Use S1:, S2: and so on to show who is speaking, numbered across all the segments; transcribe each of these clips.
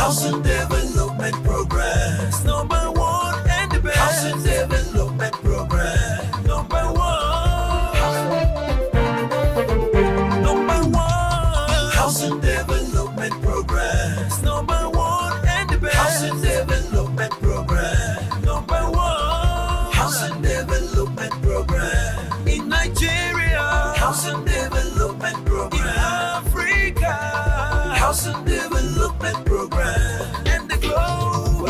S1: Housing Development Program is number one and the best. Housing Development Program, number one. Number one. Housing Development Program is number one and the best. Housing Development Program, number one. Housing Development Program in Nigeria. Housing Development Program in Africa. Housing Development Program and the globe.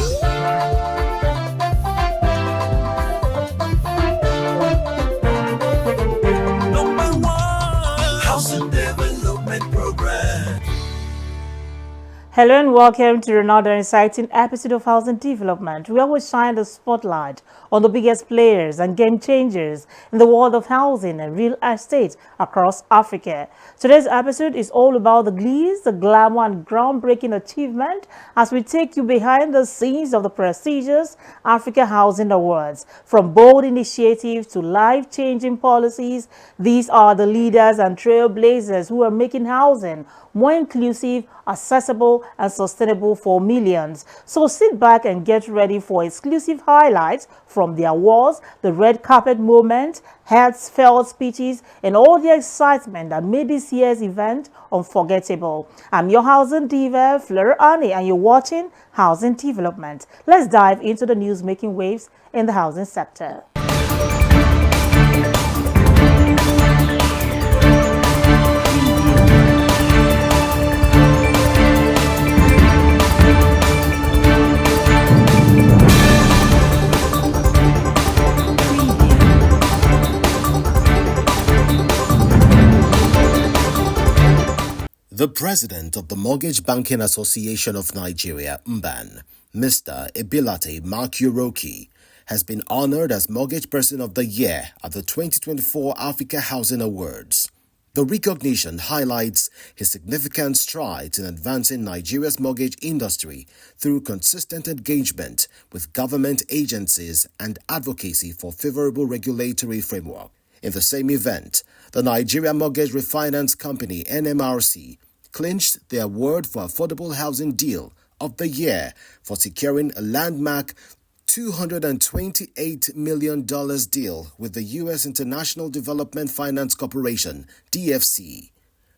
S1: Number one. Housing Development Program.
S2: Hello and welcome to another exciting episode of Housing Development. We always shine the spotlight on the biggest players and game changers in the world of housing and real estate across Africa. Today's episode is all about the glitz, the glamour and groundbreaking achievement as we take you behind the scenes of the prestigious Africa Housing Awards. From bold initiatives to life-changing policies, these are the leaders and trailblazers who are making housing more inclusive, accessible and sustainable for millions. So sit back and get ready for exclusive highlights from the awards, the red carpet moment, heartfelt speeches, and all the excitement that made this year's event unforgettable. I'm your housing diva, Fleur Annie, and you're watching Housing Development. Let's dive into the news making waves in the housing sector.
S3: The president of the Mortgage Banking Association of Nigeria, MBAN, Mr. Ebilate Makioroki, has been honored as Mortgage Person of the Year at the 2024 Africa Housing Awards. The recognition highlights his significant strides in advancing Nigeria's mortgage industry through consistent engagement with government agencies and advocacy for favorable regulatory framework. In the same event, the Nigeria Mortgage Refinance Company, NMRC, clinched the award for Affordable Housing Deal of the Year for securing a landmark $228 million deal with the U.S. International Development Finance Corporation, DFC.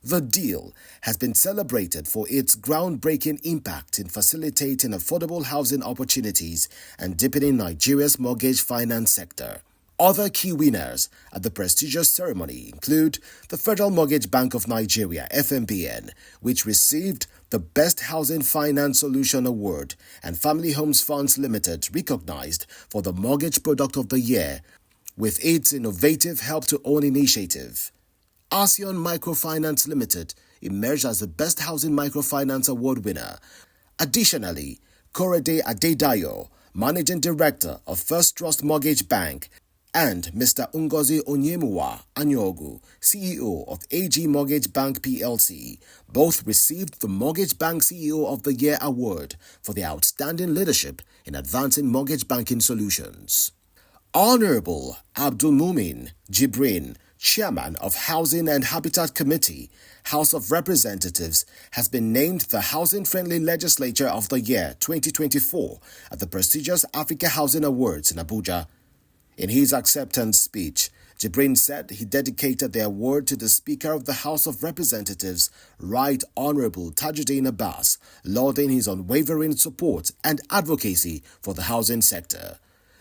S3: The deal has been celebrated for its groundbreaking impact in facilitating affordable housing opportunities and deepening Nigeria's mortgage finance sector. Other key winners at the prestigious ceremony include the Federal Mortgage Bank of Nigeria, FMBN, which received the Best Housing Finance Solution Award, and Family Homes Funds Limited, recognized for the Mortgage Product of the Year with its innovative Help to Own initiative. ASEAN Microfinance Limited emerged as the Best Housing Microfinance Award winner. Additionally, Korede Adedayo, Managing Director of First Trust Mortgage Bank, and Mr. Ngozi Onyemuwa Anyogu, CEO of AG Mortgage Bank PLC, both received the Mortgage Bank CEO of the Year award for their outstanding leadership in advancing mortgage banking solutions. Honorable Abdul Mumin Jibrin, Chairman of Housing and Habitat Committee, House of Representatives, has been named the Housing-Friendly Legislature of the Year 2024 at the prestigious Africa Housing Awards in Abuja. In his acceptance speech, Jibrin said he dedicated the award to the Speaker of the House of Representatives, Right Honorable Tajuddin Abbas, lauding his unwavering support and advocacy for the housing sector.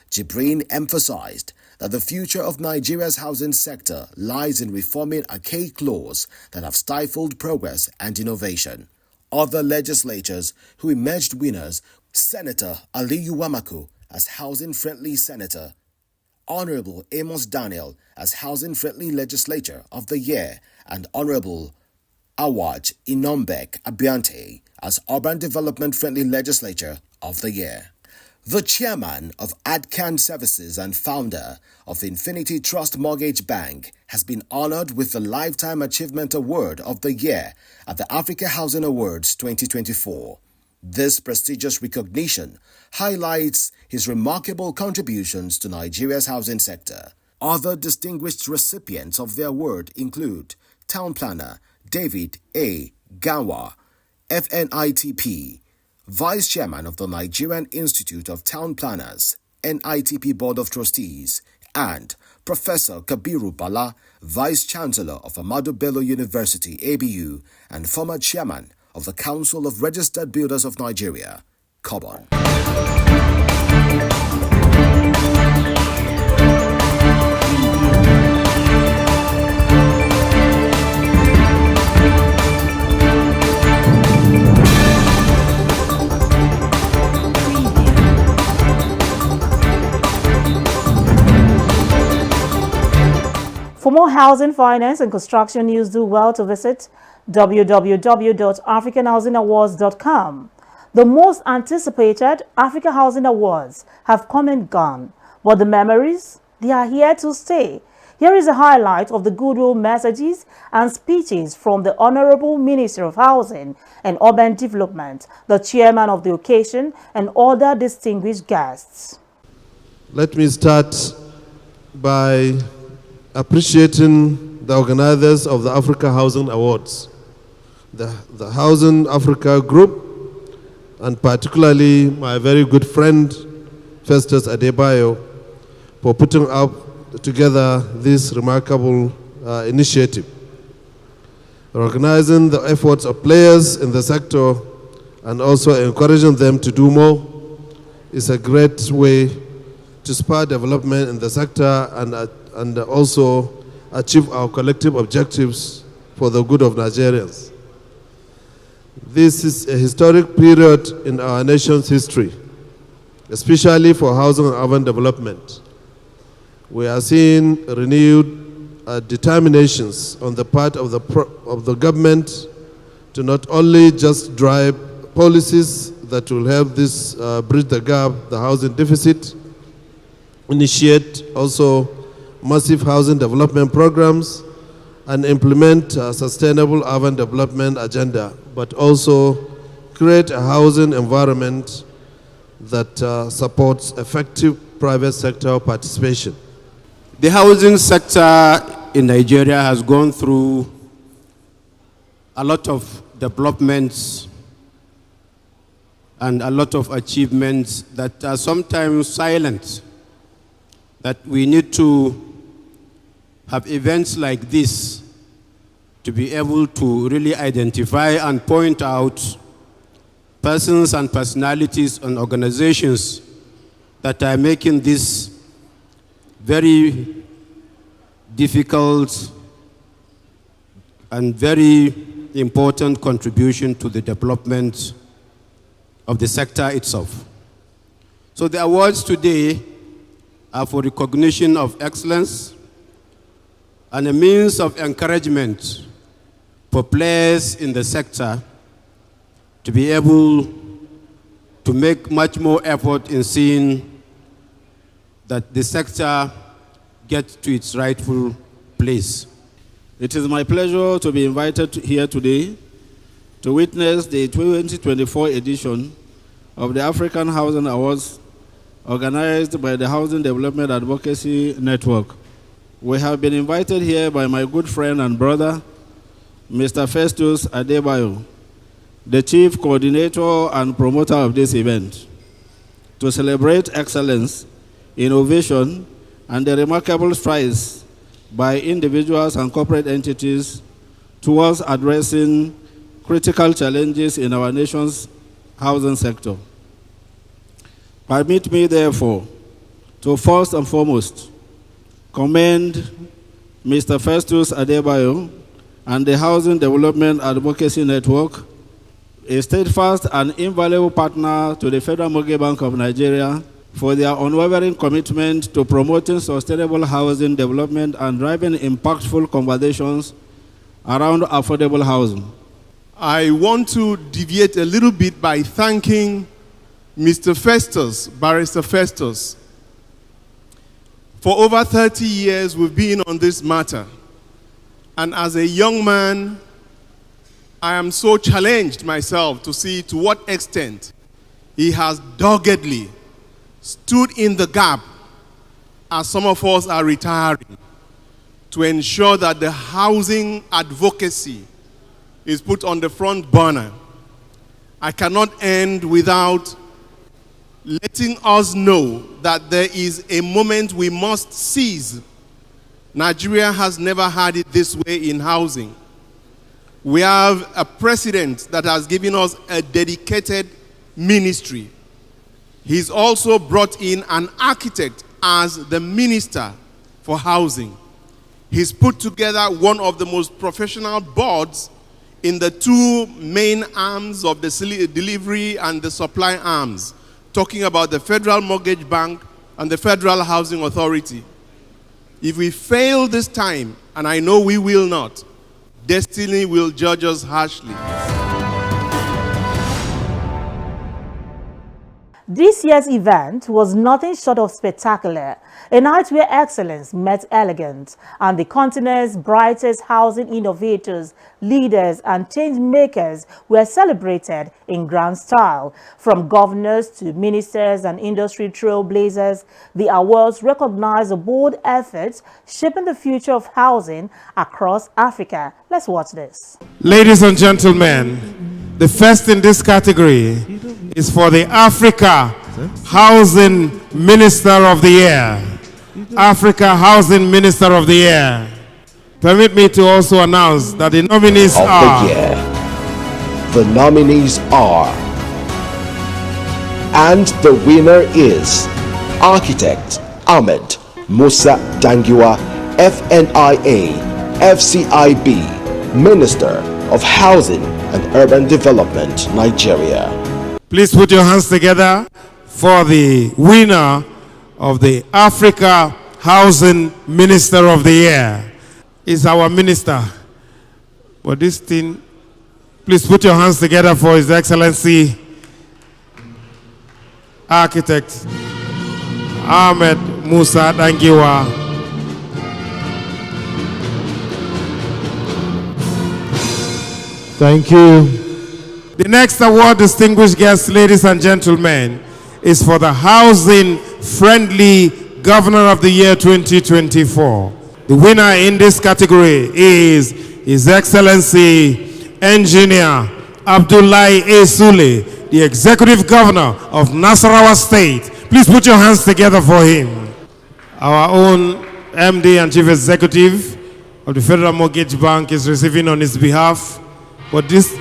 S3: Jibrin emphasized that the future of Nigeria's housing sector lies in reforming archaic laws that have stifled progress and innovation. Other legislators who emerged winners: Senator Aliyu Wamako as Housing-Friendly Senator, Honorable Amos Daniel as Housing-Friendly Legislature of the Year, and Honorable Awaj Inombek Abiante as Urban Development Friendly Legislature of the Year. The chairman of ADCAN Services and founder of Infinity Trust Mortgage Bank has been honored with the Lifetime Achievement Award of the Year at the Africa Housing Awards 2024. This prestigious recognition highlights his remarkable contributions to Nigeria's housing sector. Other distinguished recipients of the award include Town Planner David A. Gawa, FNITP, Vice Chairman of the Nigerian Institute of Town Planners, NITP Board of Trustees, and Professor Kabiru Bala, Vice Chancellor of Ahmadu Bello University, ABU, and former Chairman of the Council of Registered Builders of Nigeria, COBON.
S2: For more housing, finance, and construction news, do well to visit www.africanhousingawards.com. The most anticipated Africa Housing Awards have come and gone, but the memories, they are here to stay. Here is a highlight of the goodwill messages and speeches from the Honorable Minister of Housing and Urban Development, the chairman of the occasion, and other distinguished guests.
S4: Let me start by appreciating the organizers of the Africa Housing Awards, the Housing Africa Group, and particularly my very good friend, Festus Adebayo, for putting up together this remarkable initiative. Recognizing the efforts of players in the sector and also encouraging them to do more is a great way to spur development in the sector and also achieve our collective objectives for the good of Nigerians. This is a historic period in our nation's history, especially for housing and urban development. We are seeing renewed determinations on the part of the government to not only just drive policies that will help this bridge the gap, the housing deficit, initiate also massive housing development programs, and implement a sustainable urban development agenda, but also create a housing environment that supports effective private sector participation.
S5: The housing sector in Nigeria has gone through a lot of developments and a lot of achievements that are sometimes silent, that we need to have events like this to be able to really identify and point out persons and personalities and organizations that are making this very difficult and very important contribution to the development of the sector itself. So the awards today are for recognition of excellence and a means of encouragement for players in the sector to be able to make much more effort in seeing that the sector gets to its rightful place.
S6: It is my pleasure to be invited here today to witness the 2024 edition of the African Housing Awards organized by the Housing Development Advocacy Network. We have been invited here by my good friend and brother, Mr. Festus Adebayo, the chief coordinator and promoter of this event, to celebrate excellence, innovation, and the remarkable strides by individuals and corporate entities towards addressing critical challenges in our nation's housing sector. Permit me, therefore, to first and foremost commend Mr. Festus Adebayo and the Housing Development Advocacy Network, a steadfast and invaluable partner to the Federal Mortgage Bank of Nigeria, for their unwavering commitment to promoting sustainable housing development and driving impactful conversations around affordable housing.
S7: I want to deviate a little bit by thanking Mr. Festus, Barrister Festus. For over 30 years, we've been on this matter. And as a young man, I am so challenged myself to see to what extent he has doggedly stood in the gap as some of us are retiring to ensure that the housing advocacy is put on the front burner I cannot end without letting us know that there is a moment we must seize. Nigeria has never had it this way in housing. We have a president that has given us a dedicated ministry. He's also brought in an architect as the minister for housing. He's put together one of the most professional boards in the two main arms of the delivery and the supply arms, talking about the Federal Mortgage Bank and the Federal Housing Authority. If we fail this time, and I know we will not, destiny will judge us harshly.
S2: This year's event was nothing short of spectacular, a night where excellence met elegance, and the continent's brightest housing innovators, leaders, and change makers were celebrated in grand style. From governors to ministers and industry trailblazers, the awards recognize the bold efforts shaping the future of housing across Africa. Let's watch this.
S8: Ladies and gentlemen, the first in this category is for the Africa Housing Minister of the Year. Africa Housing Minister of the Year. Permit me to also announce that the nominees are...
S3: The nominees are... And the winner is... Architect Ahmed Musa Dangiwa, FNIA, FCIB, Minister of Housing and Urban Development, Nigeria.
S8: Please put your hands together for the winner of the Africa Housing Minister of the Year. Is our minister. But this thing, please put your hands together for His Excellency Architect Ahmed Musa Dangiwa.
S9: Thank you.
S8: The next award, distinguished guests, ladies and gentlemen, is for the Housing Friendly Governor of the Year 2024. The winner in this category is His Excellency Engineer Abdullahi A. Sule, the Executive Governor of Nasarawa State. Please put your hands together for him. Our own MD and Chief Executive of the Federal Mortgage Bank is receiving on his behalf. But this...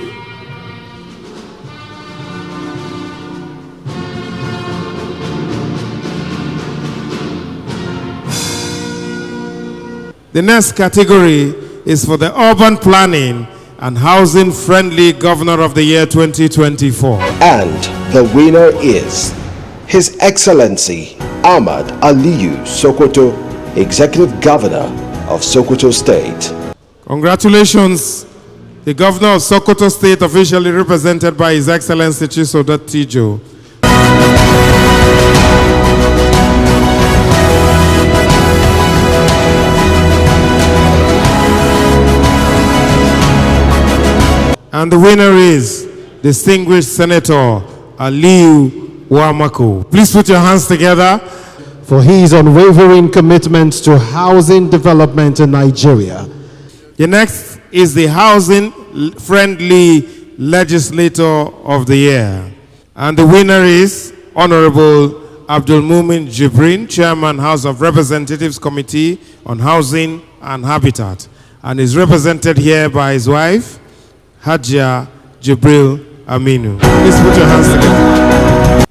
S8: The next category is for the Urban Planning and Housing Friendly Governor of the Year 2024.
S3: And the winner is His Excellency Ahmad Aliyu Sokoto, Executive Governor of Sokoto State.
S8: Congratulations. The Governor of Sokoto State, officially represented by His Excellency Chisoda Tijo. And the winner is distinguished Senator Aliyu Wamako. Please put your hands together.
S9: For his unwavering commitment to housing development in Nigeria.
S8: The next is the Housing Friendly Legislator of the Year. And the winner is Honorable Abdul Mumin Jibrin, Chairman, House of Representatives Committee on Housing and Habitat, and is represented here by his wife, Hajia Jibril Aminu. Please put your hands together.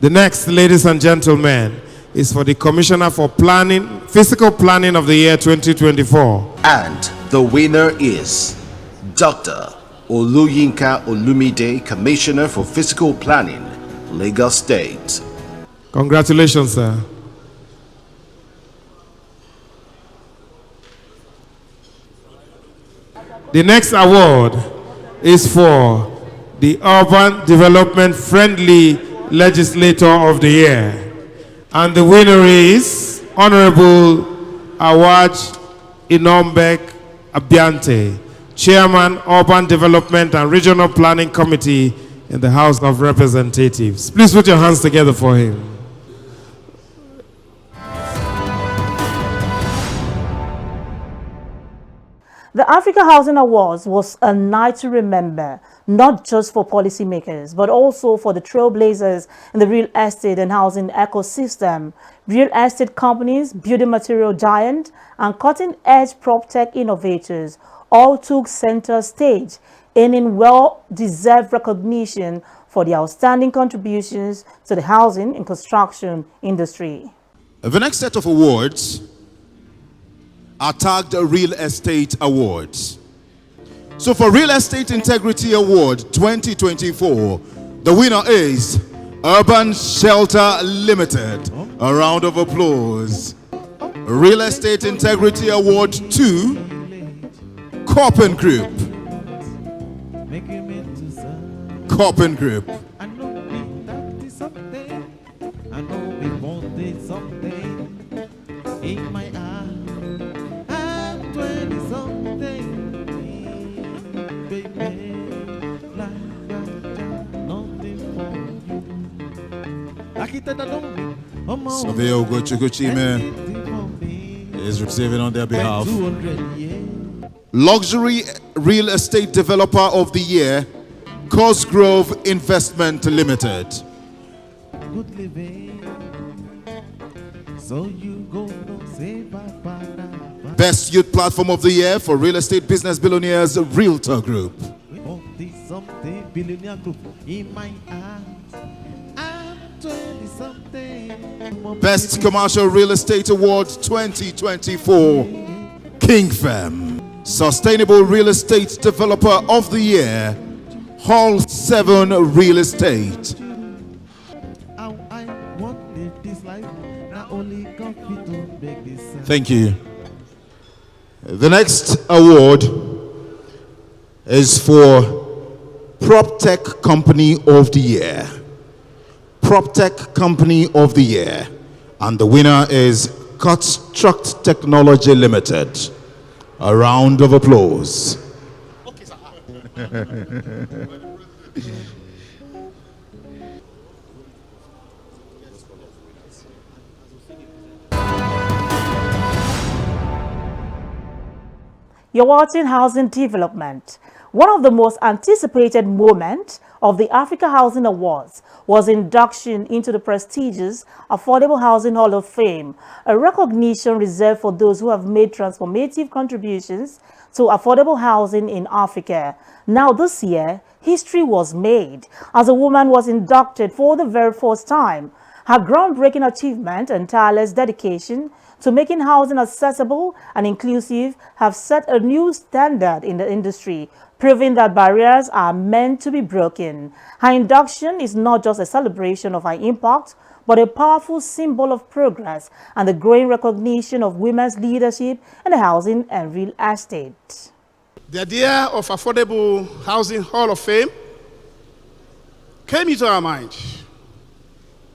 S8: The next, ladies and gentlemen, is for the Commissioner for Planning, Physical Planning of the Year 2024.
S3: And the winner is Dr. Oluyinka Olumide, Commissioner for Physical Planning, Lagos State.
S8: Congratulations, sir. The next award is for the Urban Development Friendly Legislator of the Year. And the winner is Honorable Awaj Inombek Abiante, Chairman, Urban Development and Regional Planning Committee in the House of Representatives. Please put your hands together for him.
S2: The Africa Housing Awards was a night to remember, not just for policymakers, but also for the trailblazers in the real estate and housing ecosystem. Real estate companies, building material giants, and cutting-edge prop tech innovators all took center stage, earning well-deserved recognition for their outstanding contributions to the housing and construction industry.
S10: The next set of awards are tagged Real Estate Awards. So for Real Estate Integrity Award 2024, the winner is Urban Shelter Limited. A round of applause. Real Estate Integrity Award 2, Coppen Group. Coppen Group. Savio Gochukuchime is receiving on their behalf. Luxury Real Estate Developer of the Year, Cosgrove Investment Limited.
S1: Good living. So you go say bye.
S10: Best Youth Platform of the Year for Real Estate Business Billionaires Realtor Group.
S1: Something billionaire group in my eyes. I'm 20-something.
S10: Best Commercial Real Estate Award 2024, King Fem. Sustainable Real Estate Developer of the Year, Hall 7 Real Estate. Thank you. The next award is for Prop Tech Company of the Year. Prop Tech Company of the Year. And the winner is Construct Technology Limited. A round of applause. Okay, sir.
S2: You're watching Housing Development. One of the most anticipated moments of the Africa Housing Awards was induction into the prestigious Affordable Housing Hall of Fame, a recognition reserved for those who have made transformative contributions to affordable housing in Africa. Now this year, history was made as a woman was inducted for the very first time. Her groundbreaking achievement and tireless dedication to making housing accessible and inclusive have set a new standard in the industry, proving that barriers are meant to be broken. Her induction is not just a celebration of her impact, but a powerful symbol of progress and the growing recognition of women's leadership in the housing and real estate.
S7: The idea of Affordable Housing Hall of Fame came into our mind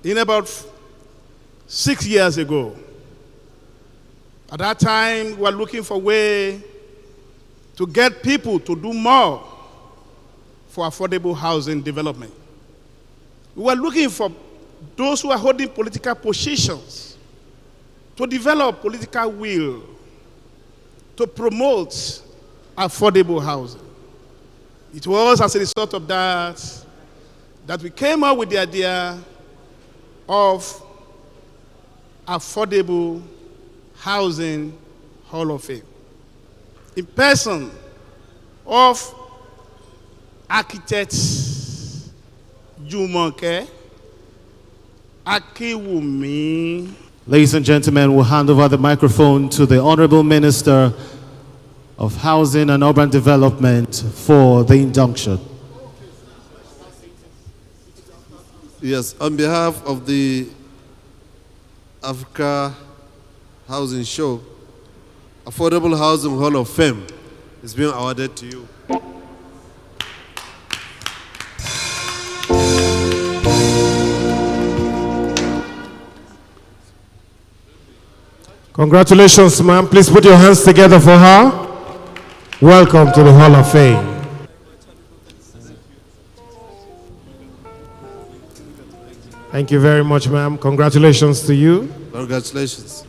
S7: in about 6 years ago. At that time, we were looking for a way to get people to do more for affordable housing development. We were looking for those who are holding political positions to develop political will to promote affordable housing. It was as a result of that that we came up with the idea of Affordable Housing Hall of Fame, in person of architect Jumoke Akiwumi.
S9: Ladies and gentlemen, we'll hand over the microphone to the Honorable Minister of Housing and Urban Development for the induction.
S4: Yes, on behalf of the Africa Housing Show, Affordable Housing Hall of Fame is being awarded to you.
S8: Congratulations, ma'am. Please put your hands together for her. Welcome to the Hall of Fame. Thank you very much, ma'am. Congratulations to you.
S4: Congratulations.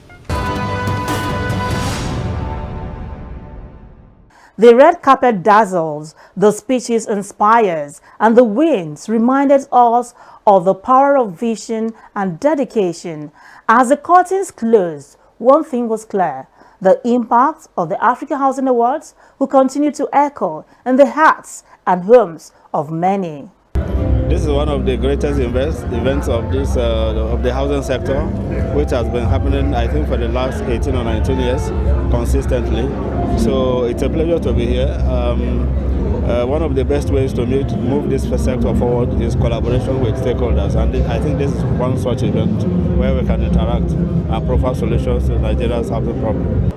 S2: The red carpet dazzles, the speeches inspires, and the wins reminded us of the power of vision and dedication. As the curtains closed, one thing was clear: the impact of the Africa Housing Awards will continue to echo in the hearts and homes of many.
S6: This is one of the greatest events of this of the housing sector, which has been happening, I think, for the last 18 or 19 years consistently. So it's a pleasure to be here. One of the best ways to move this sector forward is collaboration with stakeholders, and I think this is one such event where we can interact and provide solutions to Nigeria's housing problem.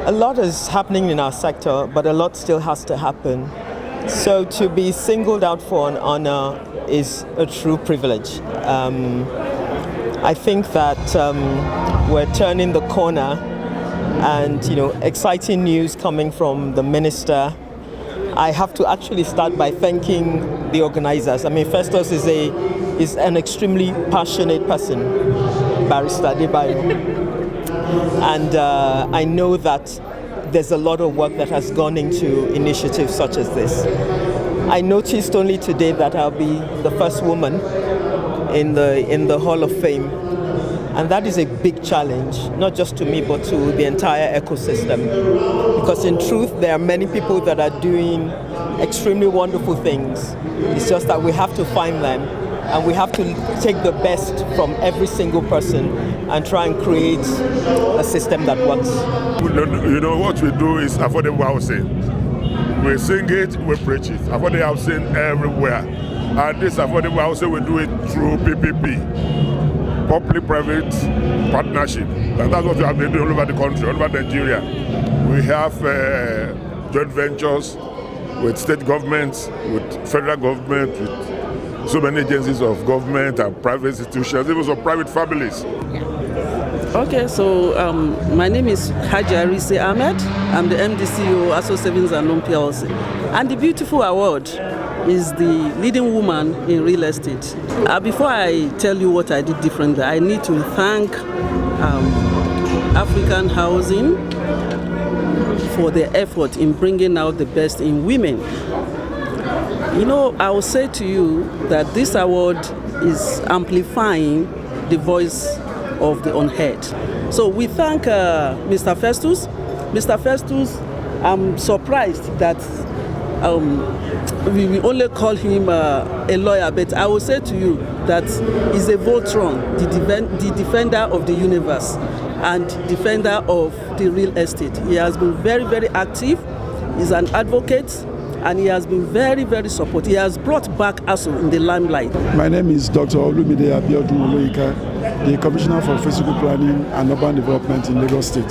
S11: A lot is happening in our sector, but a lot still has to happen. So to be singled out for an honor is a true privilege. I think that we're turning the corner, and exciting news coming from the minister. I have to actually start by thanking the organizers. I mean, Festus is an extremely passionate person, Barrister Debayo, and I know that there's a lot of work that has gone into initiatives such as this. I noticed only today that I'll be the first woman in the Hall of Fame, and that is a big challenge, not just to me but to the entire ecosystem, because in truth there are many people that are doing extremely wonderful things. It's just that we have to find them, and we have to take the best from every single person and try and create a system that works.
S12: What we do is affordable housing. We sing it, we preach it. Affordable housing everywhere. And this affordable housing, we do it through PPP, public-private partnership. And that's what we have been doing all over the country, all over Nigeria. We have joint ventures with state governments, with federal government, with so many agencies of government and private institutions, even some private families.
S13: Okay, so my name is Haji Arise Ahmed. I'm the MD CEO, Aso Savings and Loan PLC. And the beautiful award is the leading woman in real estate. Before I tell you what I did differently, I need to thank African Housing for their effort in bringing out the best in women. I will say to you that this award is amplifying the voice of the unheard. So we thank Mr. Festus. Mr. Festus, I'm surprised that we only call him a lawyer, but I will say to you that he's a Voltron, the defender of the universe and defender of the real estate. He has been very, very active. He's an advocate, and he has been very, very supportive. He has brought back ASO in the limelight.
S14: My name is Dr. Olumide Abiodun Oloyinka, the Commissioner for Physical Planning and Urban Development in Lagos State.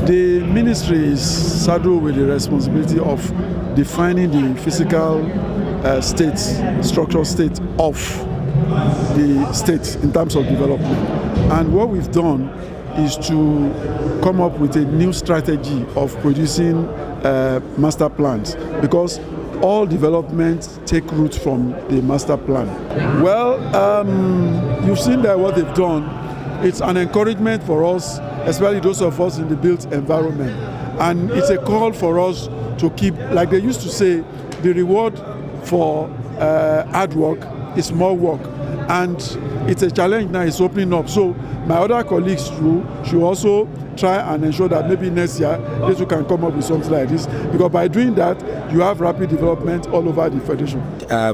S14: The ministry is saddled with the responsibility of defining the physical structural state of the state in terms of development. And what we've done is to come up with a new strategy of producing master plans, because all developments take root from the master plan. Well, you've seen that what they've done. It's an encouragement for us, especially those of us in the built environment. And it's a call for us to keep, like they used to say, the reward for hard work is more work. And it's a challenge now, it's opening up. So my other colleagues too should also try and ensure that maybe next year they too can come up with something like this, because by doing that you have rapid development all over the federation.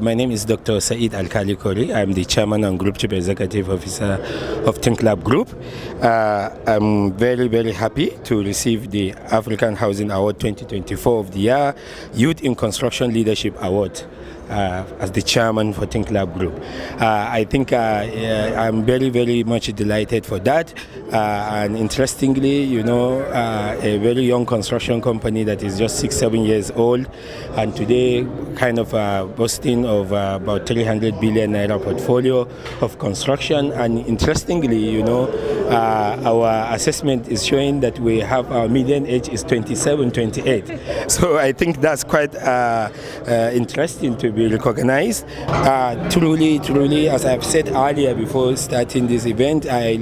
S15: My name is Dr. Saeed Al-Khali Kori. I'm the chairman and group chief executive officer of Think Lab Group. I'm very, very happy to receive the African Housing Award 2024 of the Year Youth in Construction Leadership Award. As the chairman for Think Lab Group. I think I'm very, very much delighted for that. And interestingly, a very young construction company that is just 6-7 years old, and today kind of boasting of about 300 billion naira portfolio of construction. And interestingly, our assessment is showing that we have our median age is 27, 28. So I think that's quite interesting to be recognized. Truly, as I've said earlier before starting this event, I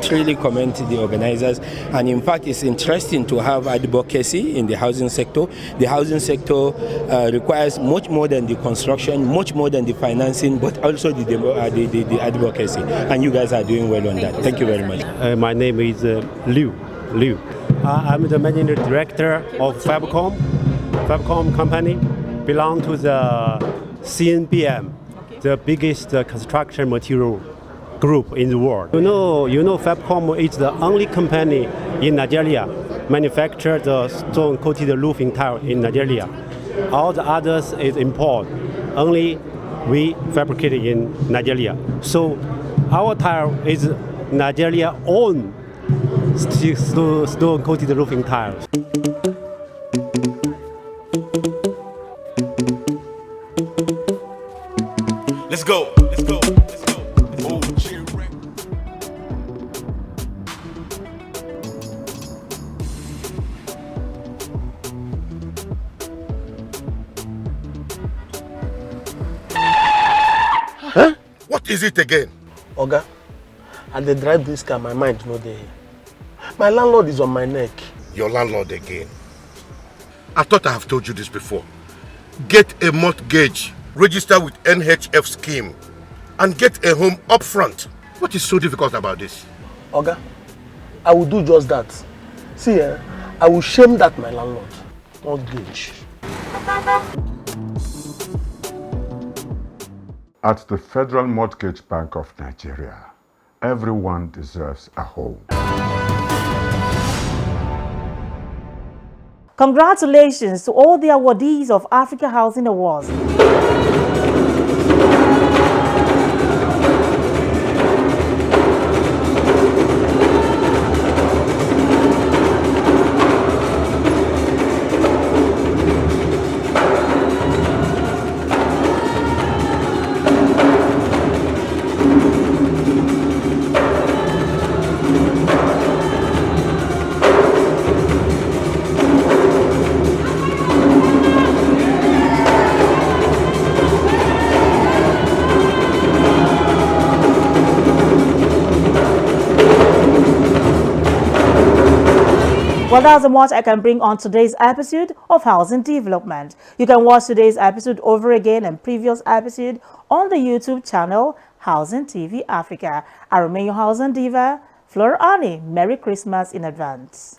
S15: truly commend the organizers. And in fact, it's interesting to have advocacy in the housing sector. The housing sector requires much more than the construction, much more than the financing, but also the advocacy. And you guys are doing well on that. Thank you very much.
S16: My name is Liu. I'm the managing director of Fabcom. Fabcom company belong to the CNBM, the biggest construction material group in the world. You know, Fabcom is the only company in Nigeria manufacture the stone-coated roofing tile in Nigeria. All the others is import. Only we fabricate it in Nigeria. So our tile is Nigeria own stone-coated roofing tiles.
S1: Let's go.
S17: Huh? What is it again?
S18: Oga, and they drive this car, my mind no dey. My landlord is on my neck.
S17: Your landlord again? I thought I have told you this before. Get a mortgage, register with NHF scheme, and get a home up front. What is so difficult about this?
S18: Oga, I will do just that. See, I will shame that my landlord. Mortgage.
S19: At the Federal Mortgage Bank of Nigeria, everyone deserves a home.
S2: Congratulations to all the awardees of Africa Housing Awards. Well, that's the much I can bring on today's episode of Housing Development. You can watch today's episode over again and previous episode on the YouTube channel Housing TV Africa. I remain your housing diva, Flora Ani. Merry Christmas in advance.